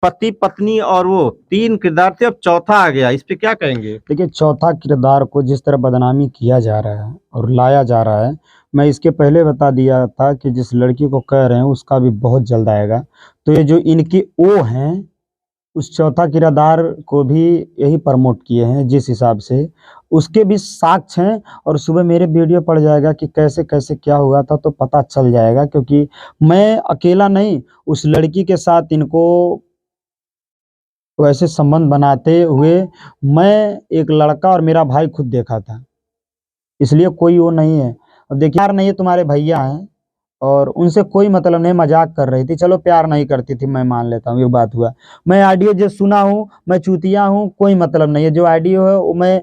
पति पत्नी और वो 3 किरदार थे, अब चौथा आ गया, इस पे क्या कहेंगे? देखिए, चौथा किरदार को जिस तरह बदनामी किया जा रहा है और लाया जा रहा है, मैं इसके पहले बता दिया था कि जिस लड़की को कह रहे हैं उसका भी बहुत जल्द आएगा। तो ये जो इनकी ओ हैं, उस चौथा किरदार को भी यही प्रमोट किए हैं जिस हिसाब से, उसके भी साक्ष्य हैं। और सुबह मेरे वीडियो पड़ जाएगा कि कैसे-कैसे क्या हुआ था, तो पता चल जाएगा, क्योंकि मैं अकेला नहीं, उस लड़की के साथ इनको वैसे संबंध बनाते हुए मैं, एक लड़का और मेरा भाई खुद देखा था। इसलिए कोई वो नहीं है। अब देखिए, प्यार नहीं है, तुम्हारे भैया हैं और उनसे कोई मतलब नहीं, मजाक कर रही थी। चलो प्यार नहीं करती थी, मैं मान लेता हूँ, ये बात हुआ। मैं ऑडियो जो सुना हूँ, मैं चूतिया हूँ, कोई मतलब नहीं है। जो ऑडियो है वो मैं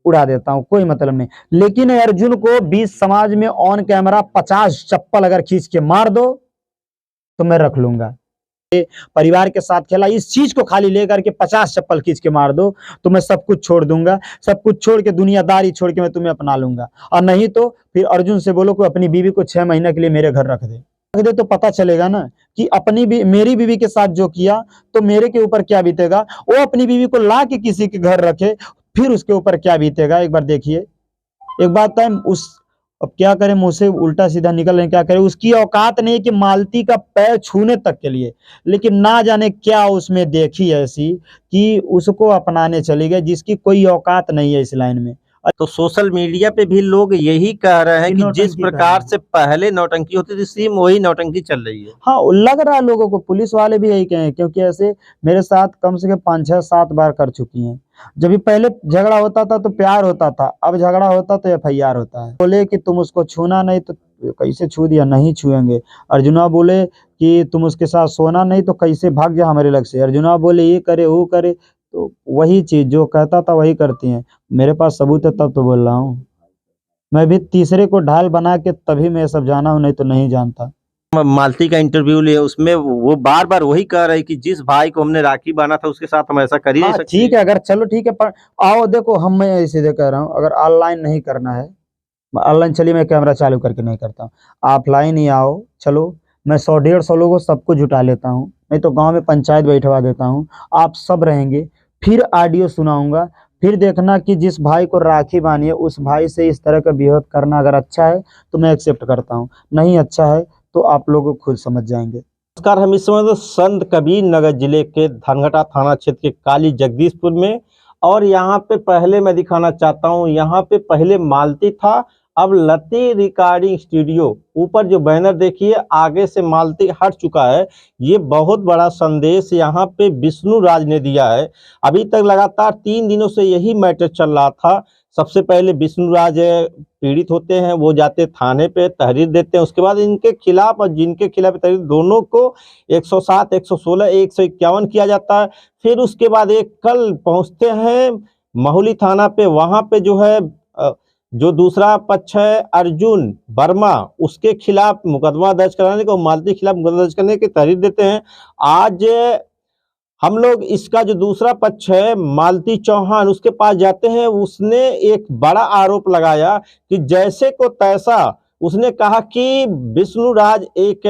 उड़ा देता हूँ, कोई मतलब नहीं। लेकिन अर्जुन को बीच समाज में ऑन कैमरा 50 चप्पल अगर खींच के मार दो तो मैं रख लूंगा। परिवार के साथ खेला, इस चीज को खाली लेकर के 50 चप्पल खींच के मार दो तो मैं सब कुछ छोड़ दूंगा। सब कुछ छोड़ के, दुनियादारी छोड़ के मैं तुम्हें अपना लूंगा। और नहीं तो फिर अर्जुन से बोलो कि अपनी बीवी को 6 महीने के लिए मेरे घर रख दे तो पता चलेगा ना कि मेरी बीवी के साथ जो किया तो मेरे के ऊपर क्या बीतेगा। वो अपनी बीवी को ला के किसी के घर रखे, फिर उसके ऊपर क्या बीतेगा, एक बार देखिए। एक बात है, उस अब क्या करें, मुंह से उल्टा सीधा निकल रहे, क्या करें। उसकी औकात नहीं कि मालती का पैर छूने तक के लिए, लेकिन ना जाने क्या उसमें देखी ऐसी कि उसको अपनाने चली गई, जिसकी कोई औकात नहीं है इस लाइन में। तो सोशल मीडिया पे भी लोग यही कह रहे हैं कि जिस प्रकार से पहले नौटंकी होती थी, सेम वही नौटंकी चल रही है। हाँ, लग रहा है लोगों को, पुलिस वाले भी यही कहें, क्योंकि ऐसे मेरे साथ कम से कम 5-6-7 बार कर चुकी हैं। जब भी पहले झगड़ा होता था तो प्यार होता था, अब झगड़ा होता तो एफआईआर होता है। बोले कि तुम उसको छूना नहीं, तो कैसे छू दिया, नहीं छुएंगे। अर्जुना बोले कि तुम उसके साथ सोना नहीं, तो कैसे भाग जा हमारे लग से। अर्जुना बोले ये करे वो करे, तो वही चीज जो कहता था वही करती हैं। मेरे पास सबूत है तब तो बोल रहा हूँ। मैं भी तीसरे को ढाल बना के तभी मैं सब जाना हूँ, नहीं तो नहीं जानता। मालती का इंटरव्यू लिया, उसमें वो बार बार वही कह रही कि जिस भाई को हमने राखी बांधा था उसके साथ हम ऐसा कर ही नहीं सकते। ठीक है, अगर चलो ठीक है, पर आओ देखो, मैं सीधे कह रहा हूँ, अगर ऑनलाइन नहीं करना है, ऑनलाइन चलिए मैं कैमरा चालू करके नहीं करता हूँ, ऑफलाइन ही आओ। चलो मैं 100-150 लोगों सबको जुटा लेता हूँ, नहीं तो गांव में पंचायत बैठवा देता हूँ। आप सब रहेंगे, फिर ऑडियो सुनाऊंगा। फिर देखना कि जिस भाई को राखी बांधी है उस भाई से इस तरह का बिहेव करना अगर अच्छा है तो मैं एक्सेप्ट करता हूँ, नहीं अच्छा है तो आप लोग खुद समझ जाएंगे। नमस्कार, हम इस समय तो संत कबीर नगर जिले के धनघटा थाना क्षेत्र के काली जगदीशपुर में, और यहाँ पे पहले मैं दिखाना चाहता हूँ, यहाँ पे पहले मालती था, अब लती रिकॉर्डिंग स्टूडियो। ऊपर जो बैनर देखिए, आगे से मालती हट चुका है। ये बहुत बड़ा संदेश यहाँ पे विष्णु राज ने दिया है। अभी तक लगातार 3 दिनों से यही मैटर चल रहा था। सबसे पहले विष्णु राज पीड़ित होते हैं, वो जाते थाने पे तहरीर देते हैं, उसके बाद इनके खिलाफ और जिनके खिलाफ तहरीर, दोनों को 107, 116, 151 किया जाता है। फिर उसके बाद एक कल पहुंचते हैं महुली थाना पे, वहां पे जो है जो दूसरा पक्ष है अर्जुन वर्मा, उसके खिलाफ मुकदमा दर्ज कराने को, मालती के खिलाफ मुकदमा दर्ज करने की तहरीर देते हैं। आज हम लोग इसका जो दूसरा पक्ष है मालती चौहान, उसके पास जाते हैं। उसने एक बड़ा आरोप लगाया कि जैसे को तैसा, उसने कहा कि विष्णु राज एक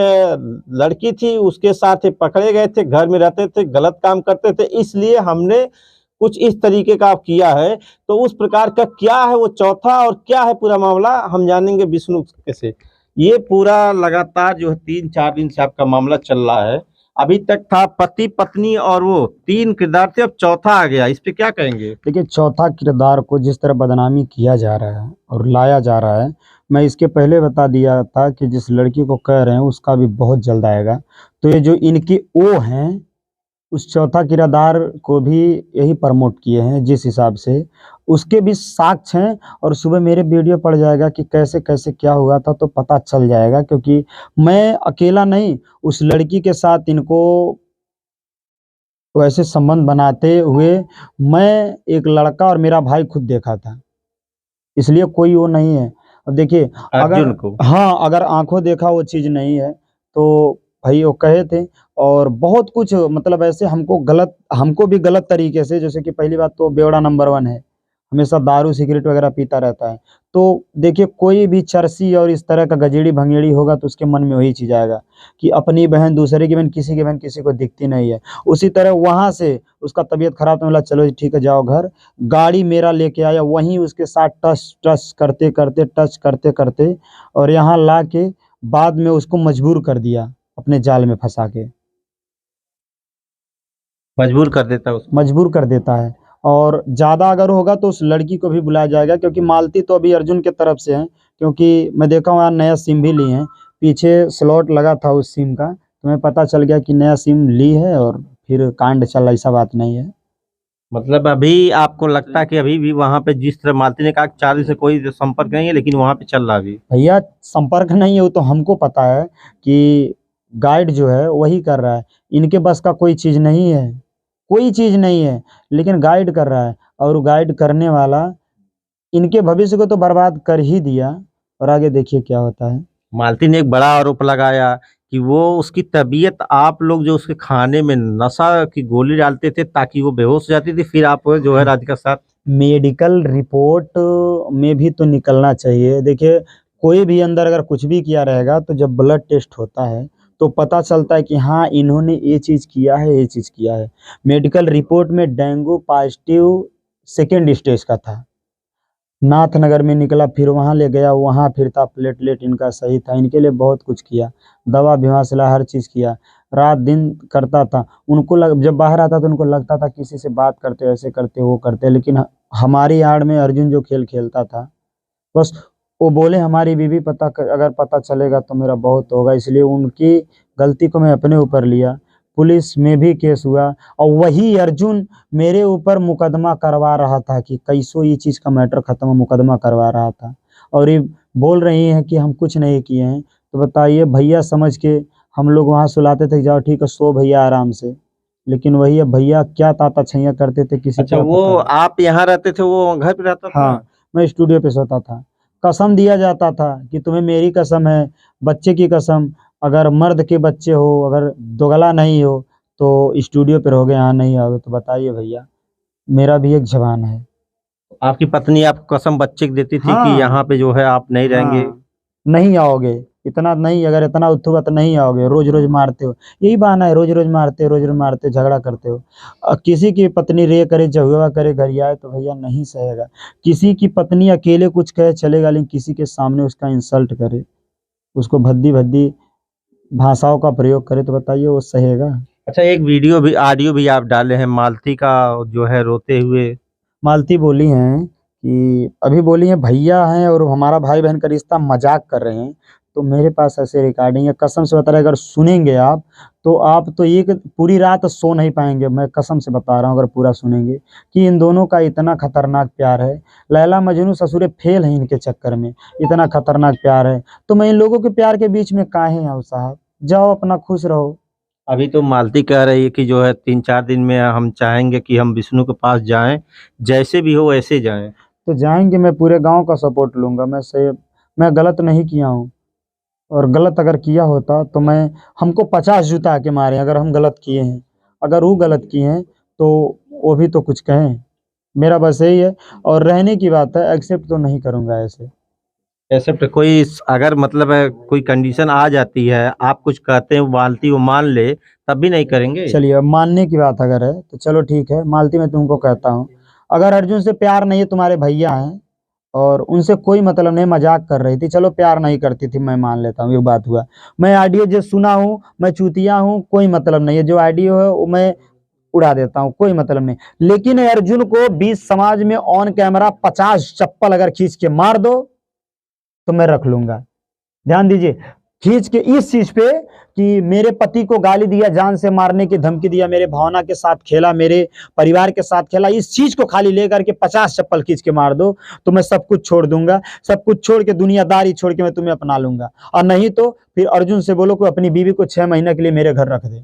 लड़की थी, उसके साथ पकड़े गए थे, घर में रहते थे, गलत काम करते थे, इसलिए हमने कुछ इस तरीके का किया है। तो उस प्रकार का क्या है वो चौथा, और क्या है पूरा मामला, हम जानेंगे विष्णु से। ये पूरा लगातार जो है 3-4 दिन से आपका मामला चल रहा है। अभी तक था पति पत्नी और वो 3 किरदार थे, अब चौथा आ गया, इस पे क्या कहेंगे? देखिए, चौथा किरदार को जिस तरह बदनामी किया जा रहा है और लाया जा रहा है, मैं इसके पहले बता दिया था कि जिस लड़की को कह रहे हैं उसका भी बहुत जल्द आएगा। तो ये जो इनकी ओ हैं, उस चौथा किरदार को भी यही प्रमोट किए हैं जिस हिसाब से, उसके भी साक्ष्य हैं। और सुबह मेरे वीडियो पड़ जाएगा कि कैसे-कैसे क्या हुआ था, तो पता चल जाएगा, क्योंकि मैं अकेला नहीं, उस लड़की के साथ इनको वैसे संबंध बनाते हुए मैं, एक लड़का और मेरा भाई खुद देखा था। इसलिए कोई वो नहीं है। अब देखिए, अर्जुन को हाँ, अगर आंखों देखा वो चीज़ नहीं है तो भाई वो कहे थे। और बहुत कुछ मतलब ऐसे हमको भी गलत तरीके से, जैसे कि पहली बात तो बेवड़ा नंबर 1 है। हमेशा दारू सिगरेट वगैरह पीता रहता है। तो देखिए कोई भी चरसी और इस तरह का गजेड़ी भंगेड़ी होगा तो उसके मन में वही चीज़ आएगा कि अपनी बहन दूसरे की बहन किसी को दिखती नहीं है। उसी तरह वहाँ से उसका तबीयत खराब तो बोला चलो ठीक है जाओ घर, गाड़ी मेरा लेके आया वहीं उसके साथ टच करते करते और यहाँ ला के बाद में उसको मजबूर कर दिया अपने जाल में फंसा के। मजबूर कर देता है उसको। मजबूर कर देता है। और ज़्यादा अगर होगा तो उस लड़की को भी बुलाया जाएगा, क्योंकि मालती तो अभी अर्जुन के तरफ से है, क्योंकि मैं देखा हूँ यहाँ नया सिम भी लिए हैं, पीछे स्लॉट लगा था उस सिम का, तो मैं पता चल गया कि नया सिम ली है और फिर कांड चला, ऐसा बात नहीं है। मतलब अभी आपको लगता है कि अभी भी वहां पे जिस तरह मालती ने कहा 4 दिन से कोई संपर्क नहीं है, लेकिन वहां पे चल रहा है अभी। भैया संपर्क नहीं है वो तो हमको पता है कि गाइड जो है वही कर रहा है, इनके बस का कोई चीज़ नहीं है, कोई चीज़ नहीं है, लेकिन गाइड कर रहा है और गाइड करने वाला इनके भविष्य को तो बर्बाद कर ही दिया। और आगे देखिए क्या होता है। मालती ने एक बड़ा आरोप लगाया कि वो उसकी तबीयत, आप लोग जो उसके खाने में नशा की गोली डालते थे ताकि वो बेहोश हो जाती थी, फिर आप जो है राधिका के साथ। मेडिकल रिपोर्ट में भी तो निकलना चाहिए। देखिए कोई भी अंदर अगर कुछ भी किया रहेगा तो जब ब्लड टेस्ट होता है तो पता चलता है कि हाँ इन्होंने ये चीज़ किया है, ये चीज़ किया है। मेडिकल रिपोर्ट में डेंगू पॉजिटिव सेकेंड स्टेज का था, नाथनगर में निकला, फिर वहाँ ले गया, वहाँ फिर था प्लेटलेट इनका सही था, इनके लिए बहुत कुछ किया, दवा भी वहाँ से ला, हर चीज़ किया, रात दिन करता था। उनको जब बाहर आता तो उनको लगता था किसी से बात करते, ऐसे करते, वो करते, लेकिन हमारी आड़ में अर्जुन जो खेल खेलता था, बस वो बोले हमारी बीवी अगर पता चलेगा तो मेरा बहुत होगा, इसलिए उनकी गलती को मैं अपने ऊपर लिया। पुलिस में भी केस हुआ और वही अर्जुन मेरे ऊपर मुकदमा करवा रहा था कि कैसो ये चीज़ का मैटर ख़त्म, मुकदमा करवा रहा था। और ये बोल रही हैं कि हम कुछ नहीं किए हैं, तो बताइए भैया समझ के हम लोग वहाँ सुलाते थे, जाओ ठीक है सो भैया आराम से, लेकिन वही अब भैया क्या ताता छैया करते थे किसी अच्छा, को वो पता नहीं। आप यहाँ रहते थे, वो घर पे रहता था? हाँ मैं स्टूडियो पे सोता था, कसम दिया जाता था कि तुम्हें मेरी कसम है, बच्चे की कसम, अगर मर्द के बच्चे हो, अगर दोगला नहीं हो तो स्टूडियो पे रहोगे, यहाँ नहीं आओगे। तो बताइए भैया मेरा भी एक जवान है। आपकी पत्नी आपको कसम बच्चे की देती थी कि हाँ यहाँ पे जो है आप नहीं रहेंगे? हाँ नहीं आओगे, इतना नहीं, अगर इतना उत्तुवत नहीं आओगे, रोज रोज मारते हो, यही बहाना है, रोज रोज मारते, रोज रोज मारते, झगड़ा करते हो। किसी की पत्नी रे करे झगड़ा करे घर आए तो भैया नहीं सहेगा। किसी की पत्नी अकेले कुछ कहे चलेगा, लेकिन किसी के सामने उसका इंसल्ट करे, उसको भद्दी भद्दी भाषाओं का प्रयोग करे, तो बताइए वो सहेगा? अच्छा, एक वीडियो भी, ऑडियो भी आप डाले हैं मालती का, जो है रोते हुए। मालती बोली हैं कि अभी बोली हैं भैया हैं और हमारा भाई बहन का रिश्ता मजाक कर रहे हैं, तो मेरे पास ऐसे रिकॉर्डिंग है, कसम से बता रहे अगर सुनेंगे आप तो आप तो एक पूरी रात सो नहीं पाएंगे। मैं कसम से बता रहा हूँ अगर पूरा सुनेंगे कि इन दोनों का इतना खतरनाक प्यार है, लैला मजनू ससुरे फेल हैं इनके चक्कर में, इतना खतरनाक प्यार है। तो मैं इन लोगों के प्यार के बीच में काहे आऊँ साहब, जाओ अपना खुश रहो। अभी तो मालती कह रही है कि जो है 3-4 दिन में हम चाहेंगे कि हम विष्णु के पास जाएं, जैसे भी हो वैसे जाएं। तो जाएंगे, मैं पूरे गांव का सपोर्ट लूंगा, मैं गलत नहीं किया हूँ, और गलत अगर किया होता तो मैं, हमको 50 जूता के मारे अगर हम गलत किए हैं, अगर वो गलत किए हैं तो वो भी तो कुछ कहें। मेरा बस यही है, और रहने की बात है, एक्सेप्ट तो नहीं करूंगा ऐसे। ऐसे पे कोई अगर मतलब है कोई कंडीशन आ जाती है, आप कुछ कहते हैं, मालती वो मान ले, तब भी नहीं करेंगे? चलिए अब मानने की बात अगर है तो चलो ठीक है, मालती मैं तुमको कहता हूँ, अगर अर्जुन से प्यार नहीं है, तुम्हारे भैया हैं और उनसे कोई मतलब नहीं, मजाक कर रही थी, चलो प्यार नहीं करती थी, मैं मान लेता हूँ, ये बात हुआ। मैं ऑडियो जो सुना हूँ, मैं चूतिया हूँ, कोई मतलब नहीं है, जो ऑडियो है वो मैं उड़ा देता हूँ, कोई मतलब नहीं। लेकिन अर्जुन को बीच समाज में ऑन कैमरा 50 चप्पल अगर खींच के मार दो तो मैं रख लूंगा। ध्यान दीजिए, खींच के इस चीज पे कि मेरे पति को गाली दिया, जान से मारने की धमकी दिया, मेरे भावना के साथ खेला, मेरे परिवार के साथ खेला, इस चीज को खाली लेकर के 50 चप्पल खींच के मार दो तो मैं सब कुछ छोड़ दूंगा, सब कुछ छोड़ के दुनियादारी छोड़ के मैं तुम्हें अपना लूंगा। और नहीं तो फिर अर्जुन से बोलो कि अपनी बीवी को 6 महीने के लिए मेरे घर रख दे,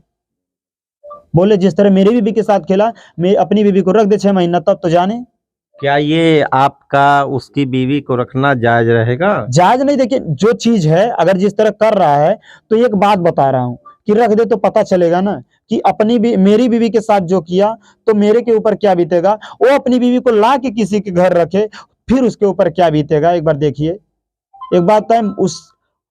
बोले जिस तरह मेरी बीवी के साथ खेला, मैं अपनी बीवी को रख दे 6 महीना, तब तो जाने। क्या ये आपका उसकी बीवी को रखना जायज रहेगा? जायज नहीं, देखिए जो चीज है अगर जिस तरह कर रहा है, तो एक बात बता रहा हूं कि रख दे तो पता चलेगा ना कि मेरी बीवी के साथ जो किया तो मेरे के ऊपर क्या बीतेगा, वो अपनी बीवी को ला के किसी के घर रखे फिर उसके ऊपर क्या बीतेगा। एक बार देखिए, एक बात है उस,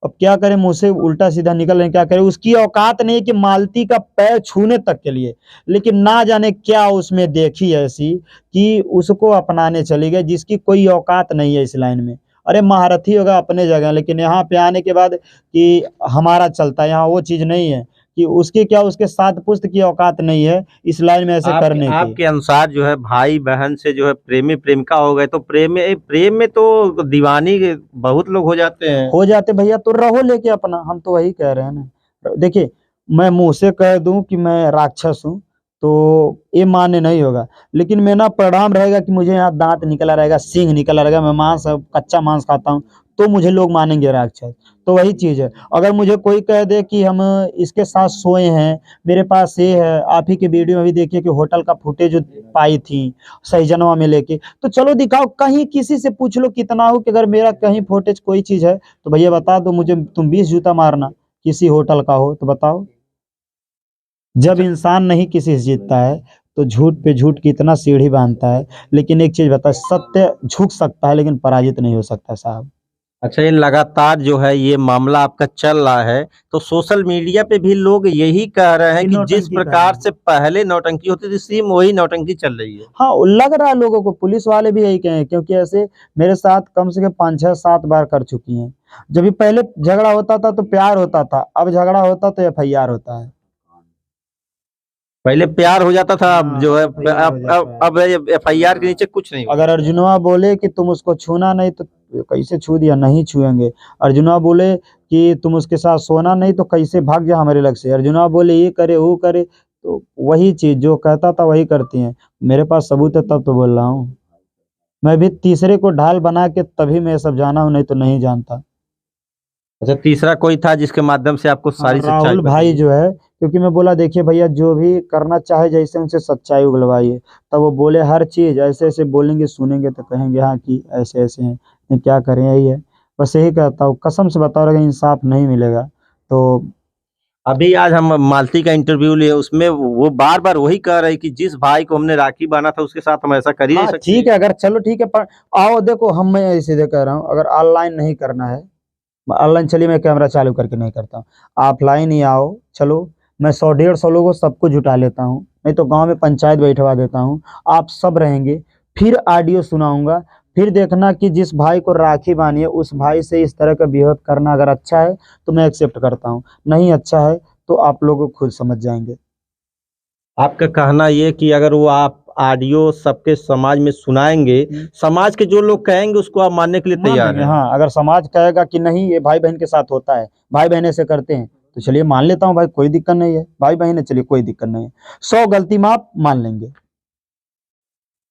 अब क्या करें, मुंह से उल्टा सीधा निकल रहे, क्या करें, उसकी औकात नहीं कि मालती का पैर छूने तक के लिए, लेकिन ना जाने क्या उसमें देखी ऐसी कि उसको अपनाने चली गई, जिसकी कोई औकात नहीं है इस लाइन में। अरे महारथी होगा अपने जगह, लेकिन यहाँ पे आने के बाद कि हमारा चलता है, यहाँ वो चीज नहीं है कि उसकी क्या, उसके सात पुस्त की औकात नहीं है इस लाइन में ऐसे करने की। आपके अनुसार जो है भाई बहन से जो है प्रेमी प्रेमिका हो गए तो प्रेम में तो दीवानी बहुत लोग हो जाते हैं। हो जाते भैया, तो रहो लेके अपना, हम तो वही कह रहे हैं ना। देखिए, मैं मुंह से कह दूं कि मैं राक्षस हूं तो ये मान्य नहीं होगा, लेकिन मैं ना परिणाम रहेगा कि मुझे यहाँ दांत निकला रहेगा, सींग निकला रहेगा, मैं मांस, कच्चा मांस खाता हूँ, तो मुझे लोग मानेंगे राक्षस। तो वही चीज है, अगर मुझे कोई कह दे कि हम इसके साथ सोए हैं, मेरे पास ये है, आप ही के वीडियो में भी देखिए कि होटल का फुटेज जो पाई थी सहीजनवा में लेके, तो चलो दिखाओ, कहीं किसी से पूछ लो कितना हो कि अगर मेरा कहीं फुटेज कोई चीज है तो भैया बता दो मुझे, तुम 20 जूता मारना, किसी होटल का हो तो बताओ। जब इंसान नहीं किसी से जीतता है तो झूठ पे झूठ की इतना सीढ़ी बांधता है, लेकिन एक चीज बता, सत्य झुक सकता है लेकिन पराजित नहीं हो सकता साहब। अच्छा, ये लगातार जो है ये मामला आपका चल रहा है तो सोशल मीडिया पे भी लोग यही कह रहे हैं कि कि जिस नौटंकी कर रहे प्रकार हैं। से पहले नौटंकी होती थी सेम वही नौटंकी चल रही है। हाँ, लग रहा है लोगों को, पुलिस वाले भी यही कहें, क्योंकि ऐसे मेरे साथ कम से कम 5 6 7 बार कर चुकी हैं। जब भी पहले झगड़ा होता था तो प्यार होता था, अब झगड़ा होता तो FIR होता है। पहले प्यार हो जाता था, अब जो है FIR हो जाता है। अब FIR के नीचे कुछ नहीं होता। अगर अर्जुनवा बोले कि तुम उसको छूना नहीं तो कैसे छू दिया, नहीं छुएंगे। अर्जुनवा बोले कि तुम उसके साथ सोना नहीं तो कैसे भाग गया हमारे लग से। अर्जुनवा बोले ये करे वो करे, तो वही चीज जो कहता था वही करती हैं। मेरे पास सबूत है तब तो बोल रहा हूँ। मैं भी तीसरे को ढाल बना के तभी मैं ये सब जाना हूँ, नहीं तो नहीं जानता। अच्छा, तीसरा कोई था जिसके माध्यम से आपको हाँ, सारी सच्चाई राहुल पता भाई चली? जो है, क्योंकि मैं बोला देखिए भैया जो भी करना चाहे जैसे उनसे सच्चाई उगलवाइए, तब वो बोले हर चीज ऐसे ऐसे बोलेंगे, सुनेंगे तो कहेंगे हाँ कि ऐसे ऐसे हैं, नहीं क्या करें, यही है। बस यही कहता हूँ, कसम से बता रहा इंसाफ नहीं मिलेगा तो। अभी आज हम मालती का इंटरव्यू लिए, उसमें वो बार बार वही कह रहे कि जिस भाई को हमने राखी बांधा था उसके साथ हम ऐसा कर ही नहीं हाँ सकते। ठीक है, अगर चलो ठीक है, पर आओ देखो, हम, मैं सीधे कह रहा हूँ, अगर ऑनलाइन नहीं करना है, ऑनलाइन चलिए मैं कैमरा चालू करके नहीं करता हूँ, ऑफलाइन ही आओ, चलो मैं 100 150 लोगों सबको जुटा लेता हूँ, नहीं तो गांव में पंचायत बैठवा देता हूँ, आप सब रहेंगे, फिर ऑडियो सुनाऊंगा, फिर देखना कि जिस भाई को राखी बांधी है उस भाई से इस तरह का बिहेव करना अगर अच्छा है तो मैं एक्सेप्ट करता हूँ, नहीं अच्छा है तो आप लोग खुद समझ जाएंगे। आपका कहना ये कि अगर वो आप ऑडियो सबके समाज में सुनाएंगे, समाज के जो लोग कहेंगे उसको आप मानने के लिए मान तैयार लेंगे, हैं? हाँ, अगर समाज कहेगा कि नहीं ये भाई बहन के साथ होता है, भाई बहन ऐसे करते हैं, तो चलिए मान लेता हूँ भाई, कोई दिक्कत नहीं है, भाई बहन है चलिए कोई दिक्कत नहीं है, 100 गलती माफ मान लेंगे।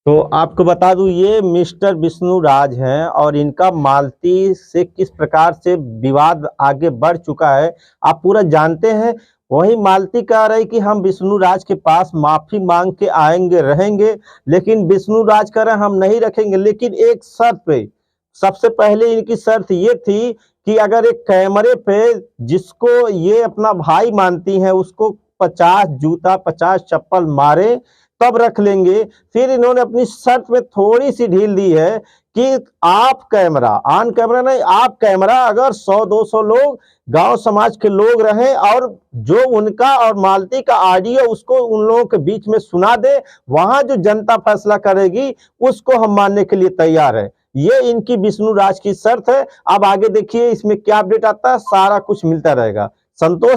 तो आपको बता दूं ये मिस्टर विष्णु राज हैं और इनका मालती से किस प्रकार से विवाद आगे बढ़ चुका है आप पूरा जानते हैं। वही मालती कह रही कि हम विष्णु राज के पास माफी मांग के आएंगे रहेंगे, लेकिन विष्णु राज कह रहे हम नहीं रखेंगे, लेकिन एक शर्त पे। सबसे पहले इनकी शर्त ये थी कि अगर एक कैमरे पे जिसको ये अपना भाई मानती हैं उसको 50 जूता 50 चप्पल मारे तब रख लेंगे। फिर इन्होंने अपनी शर्त में थोड़ी सी ढील दी है कि आप कैमरा, ऑन कैमरा नहीं, आप कैमरा अगर 100 200 लोग गांव समाज के लोग रहें और जो उनका और मालती का ऑडियो उसको उन लोगों के बीच में सुना दे, वहां जो जनता फैसला करेगी उसको हम मानने के लिए तैयार है। ये इनकी विष्णु राज की शर्त है। अब आगे देखिए इसमें क्या अपडेट आता है, सारा कुछ मिलता रहेगा। संतोष।